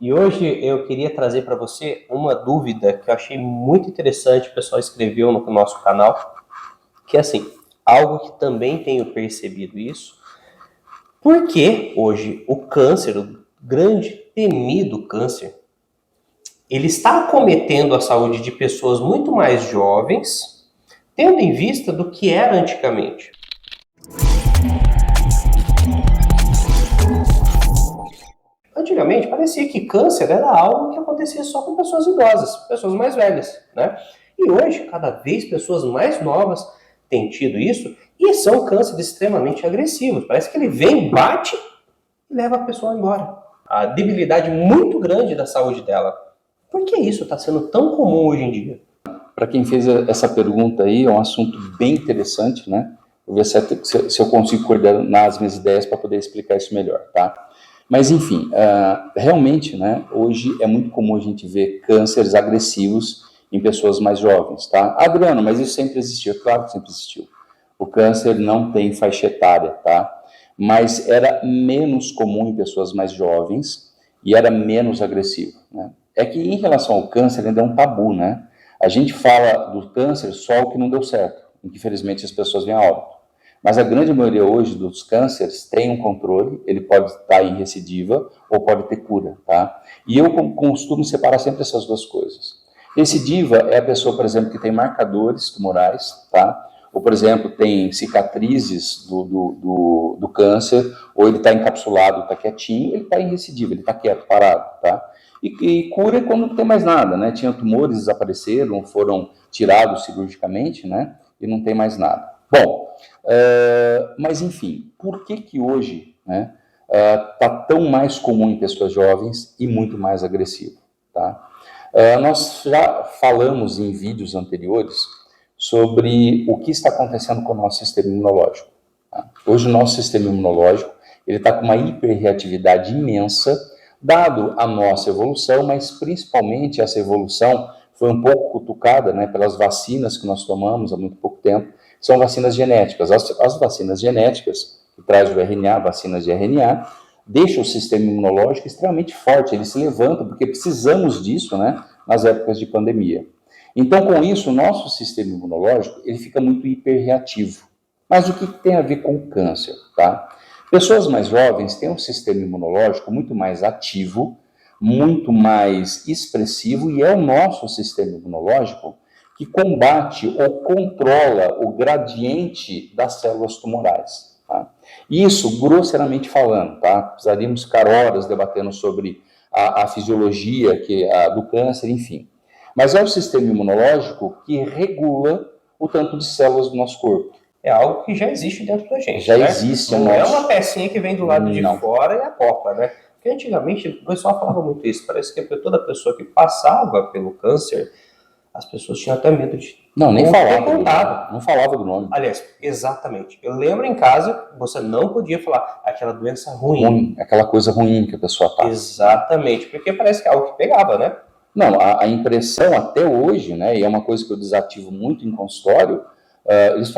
E hoje eu queria trazer para você uma dúvida que eu achei muito interessante, o pessoal escreveu no nosso canal, que é assim, algo que também tenho percebido isso, porque hoje o câncer, o grande temido câncer, ele está acometendo a saúde de pessoas muito mais jovens, tendo em vista do que era antigamente. Antigamente parecia que câncer era algo que acontecia só com pessoas idosas, pessoas mais velhas, né? E hoje, cada vez pessoas mais novas têm tido isso e são cânceres extremamente agressivos. Parece que ele vem, bate e leva a pessoa embora. A debilidade muito grande da saúde dela. Por que isso está sendo tão comum hoje em dia? Para quem fez essa pergunta aí, é um assunto bem interessante, né? Vou ver se eu consigo coordenar as minhas ideias para poder explicar isso melhor, tá? Mas, enfim, realmente, né, hoje é muito comum a gente ver cânceres agressivos em pessoas mais jovens, tá? Adriano, mas isso sempre existiu? Claro que sempre existiu. O câncer não tem faixa etária, tá? Mas era menos comum em pessoas mais jovens e era menos agressivo, né? É que em relação ao câncer ainda é um tabu, né? A gente fala do câncer só o que não deu certo, em que infelizmente as pessoas vêm a óbito. Mas a grande maioria hoje dos cânceres tem um controle, ele pode estar em recidiva ou pode ter cura, tá? E eu costumo separar sempre essas duas coisas. Recidiva é a pessoa, por exemplo, que tem marcadores tumorais, tá? Ou, por exemplo, tem cicatrizes do câncer, ou ele está encapsulado, está quietinho, ele está em recidiva, ele está quieto, parado, tá? E cura é quando não tem mais nada, né? Tinha tumores, desapareceram, foram tirados cirurgicamente, né? E não tem mais nada. Bom, mas enfim, por que hoje, né, tá tão mais comum em pessoas jovens e muito mais agressivo, tá? Nós já falamos em vídeos anteriores sobre o que está acontecendo com o nosso sistema imunológico, tá? Hoje o nosso sistema imunológico ele está com uma hiperreatividade imensa, dado a nossa evolução, mas principalmente essa evolução foi um pouco cutucada, né, pelas vacinas que nós tomamos há muito pouco tempo, são vacinas genéticas. As vacinas genéticas, que traz o RNA, vacinas de RNA, deixam o sistema imunológico extremamente forte, ele se levanta, porque precisamos disso, né, nas épocas de pandemia. Então, com isso, o nosso sistema imunológico, ele fica muito hiperreativo. Mas o que tem a ver com o câncer, tá? Pessoas mais jovens têm um sistema imunológico muito mais ativo, muito mais expressivo, e é o nosso sistema imunológico que combate ou controla o gradiente das células tumorais, tá? Isso, grosseiramente falando, tá? Precisaríamos ficar horas debatendo sobre a fisiologia do câncer, enfim. Mas é o sistema imunológico que regula o tanto de células do nosso corpo. É algo que já existe dentro da gente. Já existe. Não é uma pecinha que vem do lado de fora e acopla, né? Porque antigamente o pessoal falava muito isso. Parece que toda pessoa que passava pelo câncer, as pessoas tinham até medo de... Não, nem falava. Não falava do nome. Aliás, exatamente. Eu lembro em casa, você não podia falar aquela doença ruim. Aquela coisa ruim que a pessoa tá. Exatamente, porque parece que é algo que pegava, né? Não, a impressão até hoje, né, e é uma coisa que eu desativo muito em consultório, isso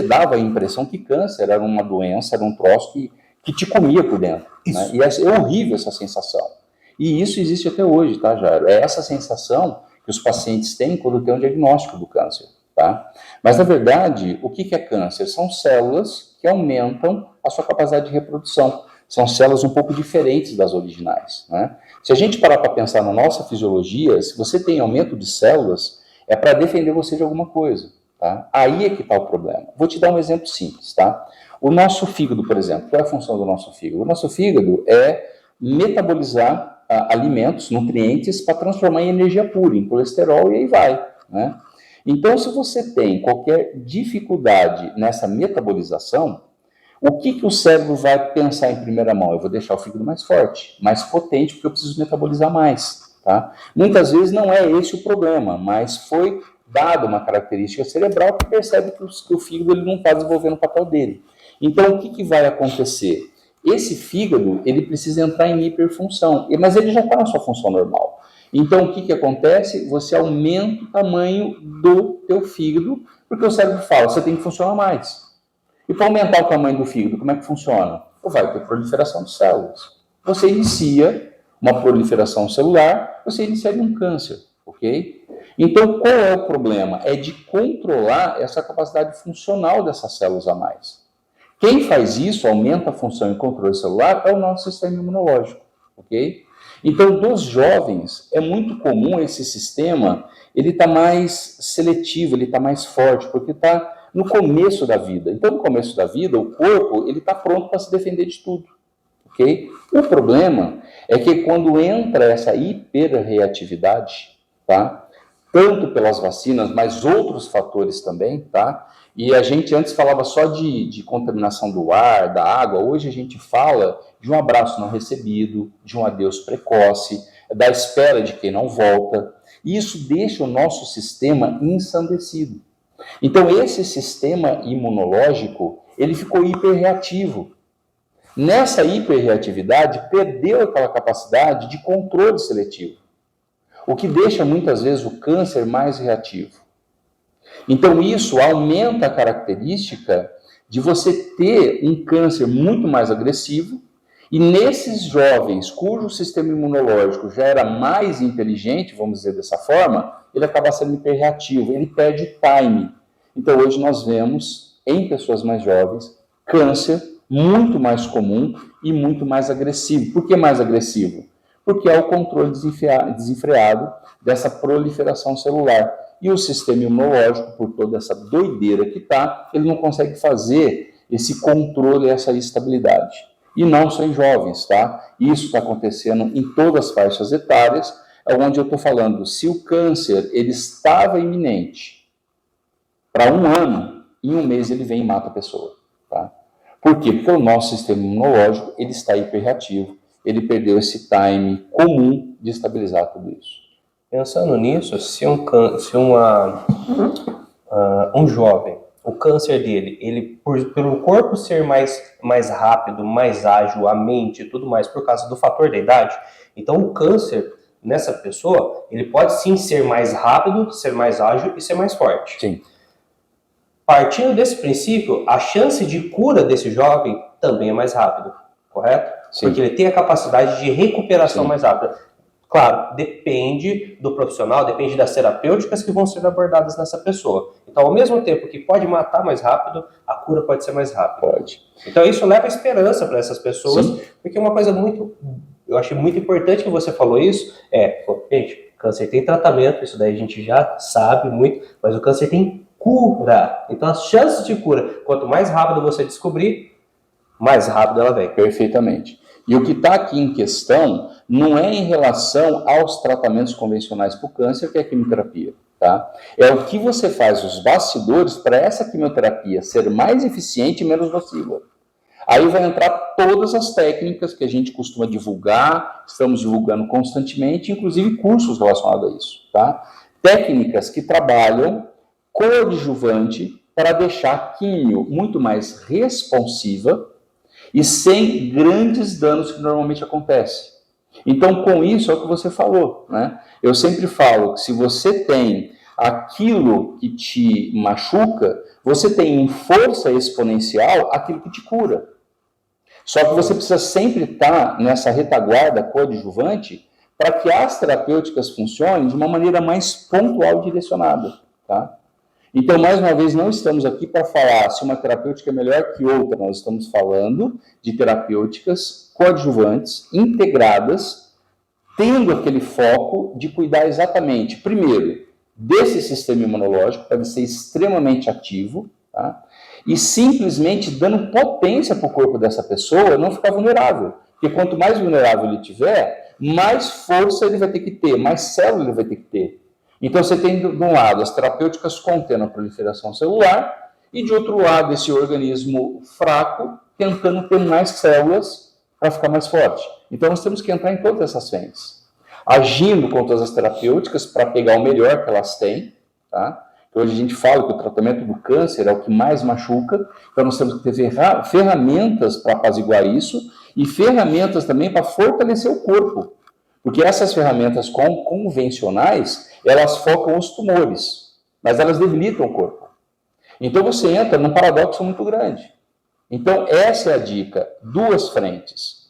dava a impressão que câncer era uma doença, era um troço que te comia por dentro. Né? E é horrível essa sensação. E isso existe até hoje, tá, Jairo? É essa sensação que os pacientes têm quando tem um diagnóstico do câncer, tá? Mas, na verdade, o que é câncer? São células que aumentam a sua capacidade de reprodução. São células um pouco diferentes das originais, né? Se a gente parar para pensar na nossa fisiologia, se você tem aumento de células, é para defender você de alguma coisa, tá? Aí é que está o problema. Vou te dar um exemplo simples, tá? O nosso fígado, por exemplo, qual é a função do nosso fígado? O nosso fígado é metabolizar alimentos, nutrientes, para transformar em energia pura, em colesterol, e aí vai, né? Então, se você tem qualquer dificuldade nessa metabolização, o que o cérebro vai pensar em primeira mão? Eu vou deixar o fígado mais forte, mais potente, porque eu preciso metabolizar mais, tá? Muitas vezes não é esse o problema, mas foi dada uma característica cerebral que percebe que o fígado ele não está desenvolvendo o papel dele. Então, o que vai acontecer? Esse fígado, ele precisa entrar em hiperfunção, mas ele já está na sua função normal. Então, o que acontece? Você aumenta o tamanho do teu fígado, porque o cérebro fala, você tem que funcionar mais. E para aumentar o tamanho do fígado, como é que funciona? Vai ter proliferação de células. Você inicia uma proliferação celular, você iniciaria um câncer, ok? Então, qual é o problema? É de controlar essa capacidade funcional dessas células a mais. Quem faz isso, aumenta a função e controle celular, é o nosso sistema imunológico, ok? Então, dos jovens, é muito comum esse sistema, ele está mais seletivo, ele está mais forte, porque está no começo da vida. Então, no começo da vida, o corpo, ele está pronto para se defender de tudo, ok? O problema é que quando entra essa hiperreatividade, tá? Tanto pelas vacinas, mas outros fatores também, tá? E a gente antes falava só de contaminação do ar, da água, hoje a gente fala de um abraço não recebido, de um adeus precoce, da espera de quem não volta. E isso deixa o nosso sistema ensandecido. Então, esse sistema imunológico, ele ficou hiperreativo. Nessa hiperreatividade, perdeu aquela capacidade de controle seletivo, o que deixa muitas vezes o câncer mais reativo. Então, isso aumenta a característica de você ter um câncer muito mais agressivo, e nesses jovens cujo sistema imunológico já era mais inteligente, vamos dizer dessa forma, ele acaba sendo hiperreativo, ele perde time. Então, hoje nós vemos, em pessoas mais jovens, câncer muito mais comum e muito mais agressivo. Por que mais agressivo? Porque é o controle desenfreado dessa proliferação celular. E o sistema imunológico, por toda essa doideira que está, ele não consegue fazer esse controle, essa estabilidade. E não só em jovens, tá? Isso está acontecendo em todas as faixas etárias, onde eu estou falando, se o câncer ele estava iminente para 1 ano, em 1 mês ele vem e mata a pessoa, tá? Por quê? Porque o nosso sistema imunológico ele está hiperreativo, ele perdeu esse time comum de estabilizar tudo isso. Pensando nisso, se um jovem, o câncer dele, ele pelo corpo ser mais rápido, mais ágil, a mente e tudo mais, por causa do fator da idade, então o câncer nessa pessoa, ele pode sim ser mais rápido, ser mais ágil e ser mais forte. Sim. Partindo desse princípio, a chance de cura desse jovem também é mais rápida, correto? Sim. Porque ele tem a capacidade de recuperação Sim. mais rápida. Claro, depende do profissional, depende das terapêuticas que vão ser abordadas nessa pessoa. Então, ao mesmo tempo que pode matar mais rápido, a cura pode ser mais rápida. Pode. Então, isso leva esperança para essas pessoas, Sim. porque uma coisa eu achei muito importante que você falou isso, gente, câncer tem tratamento, isso daí a gente já sabe muito, mas o câncer tem cura. Então, as chances de cura, quanto mais rápido você descobrir, mais rápido ela vem. Perfeitamente. E o que está aqui em questão não é em relação aos tratamentos convencionais para o câncer, que é a quimioterapia, tá? É o que você faz, os bastidores, para essa quimioterapia ser mais eficiente e menos nociva. Aí vai entrar todas as técnicas que a gente costuma divulgar, estamos divulgando constantemente, inclusive cursos relacionados a isso, tá? Técnicas que trabalham coadjuvante para deixar a quimio muito mais responsiva e sem grandes danos que normalmente acontecem. Então, com isso, é o que você falou, né? Eu sempre falo que se você tem aquilo que te machuca, você tem em força exponencial aquilo que te cura. Só que você precisa sempre estar nessa retaguarda coadjuvante para que as terapêuticas funcionem de uma maneira mais pontual e direcionada, tá? Então, mais uma vez, não estamos aqui para falar se uma terapêutica é melhor que outra, nós estamos falando de terapêuticas coadjuvantes, integradas, tendo aquele foco de cuidar exatamente, primeiro, desse sistema imunológico, para ele ser extremamente ativo, tá? E simplesmente dando potência para o corpo dessa pessoa não ficar vulnerável. Porque quanto mais vulnerável ele tiver, mais força ele vai ter que ter, mais célula ele vai ter que ter. Então, você tem, de um lado, as terapêuticas contendo a proliferação celular e, de outro lado, esse organismo fraco tentando ter mais células para ficar mais forte. Então, nós temos que entrar em todas essas frentes, agindo com todas as terapêuticas para pegar o melhor que elas têm, tá? Hoje a gente fala que o tratamento do câncer é o que mais machuca, então nós temos que ter ferramentas para apaziguar isso e ferramentas também para fortalecer o corpo. Porque essas ferramentas convencionais, elas focam os tumores, mas elas debilitam o corpo. Então você entra num paradoxo muito grande. Então essa é a dica, 2 frentes.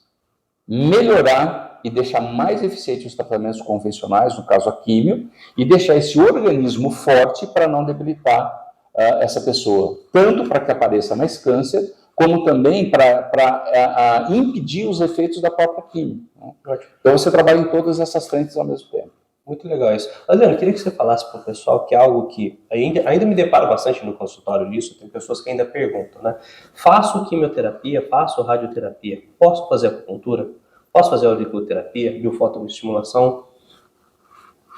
Melhorar e deixar mais eficiente os tratamentos convencionais, no caso a químio, e deixar esse organismo forte para não debilitar essa pessoa, tanto para que apareça mais câncer, como também para impedir os efeitos da própria químio. Né? Então você trabalha em todas essas frentes ao mesmo tempo. Muito legal isso. Adriano, eu queria que você falasse para o pessoal que é algo que ainda me deparo bastante no consultório nisso, tem pessoas que ainda perguntam, né? Faço quimioterapia, faço radioterapia, posso fazer acupuntura? Posso fazer auriculoterapia, biofotoestimulação?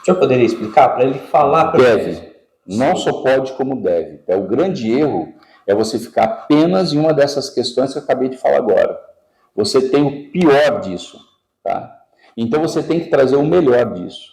O senhor poderia explicar para ele falar para Deve. Não só pode, como deve. O grande erro é você ficar apenas em uma dessas questões que eu acabei de falar agora. Você tem o pior disso, tá? Então você tem que trazer o melhor disso.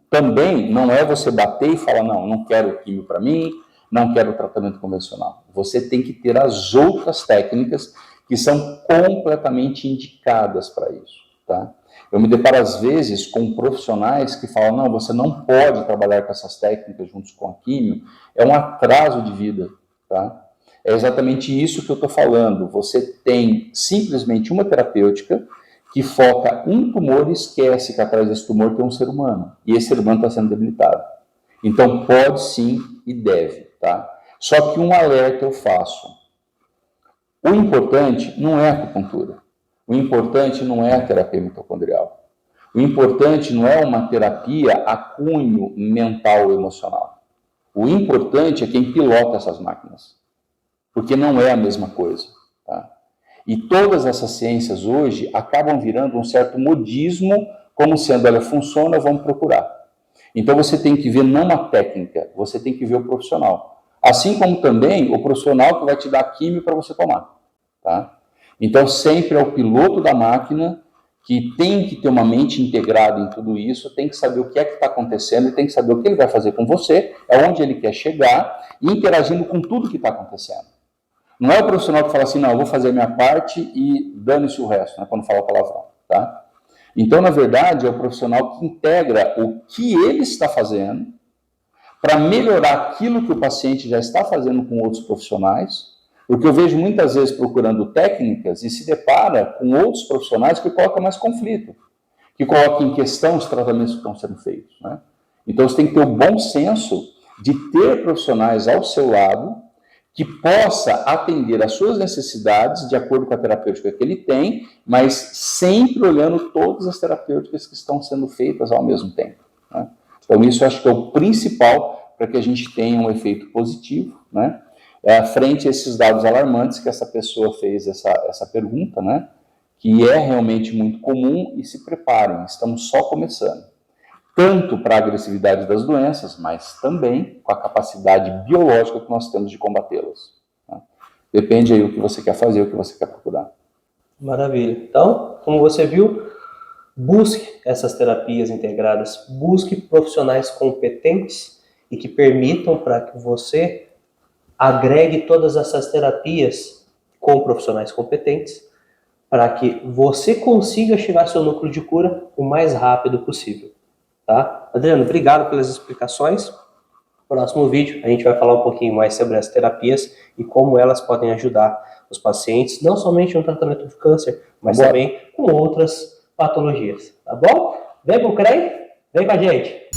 Também não é você bater e falar, não quero químio para mim, não quero tratamento convencional. Você tem que ter as outras técnicas que são completamente indicadas para isso, tá? Eu me deparo às vezes com profissionais que falam, não, você não pode trabalhar com essas técnicas juntos com a químio, é um atraso de vida, tá? É exatamente isso que eu estou falando. Você tem simplesmente uma terapêutica que foca um tumor e esquece que atrás desse tumor tem um ser humano. E esse ser humano está sendo debilitado. Então, pode sim e deve, tá? Só que um alerta eu faço. O importante não é a acupuntura. O importante não é a terapia mitocondrial. O importante não é uma terapia a cunho mental ou emocional. O importante é quem pilota essas máquinas. Porque não é a mesma coisa, tá? E todas essas ciências hoje acabam virando um certo modismo, como sendo, olha, funciona, vamos procurar. Então você tem que ver não a técnica, você tem que ver o profissional. Assim como também o profissional que vai te dar químio para você tomar, tá? Então sempre é o piloto da máquina que tem que ter uma mente integrada em tudo isso, tem que saber o que é que está acontecendo, tem que saber o que ele vai fazer com você, aonde ele quer chegar e interagindo com tudo que está acontecendo. Não é o profissional que fala assim, não, eu vou fazer a minha parte e dane-se o resto, né, quando fala palavrão, tá? Então, na verdade, é o profissional que integra o que ele está fazendo para melhorar aquilo que o paciente já está fazendo com outros profissionais, porque eu vejo muitas vezes procurando técnicas e se depara com outros profissionais que colocam mais conflito, que colocam em questão os tratamentos que estão sendo feitos, né? Então, você tem que ter o bom senso de ter profissionais ao seu lado que possa atender às suas necessidades de acordo com a terapêutica que ele tem, mas sempre olhando todas as terapêuticas que estão sendo feitas ao mesmo tempo, né? Então, isso eu acho que é o principal para que a gente tenha um efeito positivo, né? Frente a esses dados alarmantes que essa pessoa fez essa pergunta, né? Que é realmente muito comum, e se preparem, estamos só começando. Tanto para a agressividade das doenças, mas também com a capacidade biológica que nós temos de combatê-las, tá? Depende aí o que você quer fazer, o que você quer procurar. Maravilha. Então, como você viu, busque essas terapias integradas, busque profissionais competentes e que permitam para que você agregue todas essas terapias com profissionais competentes para que você consiga chegar ao seu núcleo de cura o mais rápido possível. Tá? Adriano, obrigado pelas explicações. No próximo vídeo a gente vai falar um pouquinho mais sobre as terapias e como elas podem ajudar os pacientes, não somente no tratamento de câncer, mas também com outras patologias. Tá bom? Vem pro CREM, vem com a gente!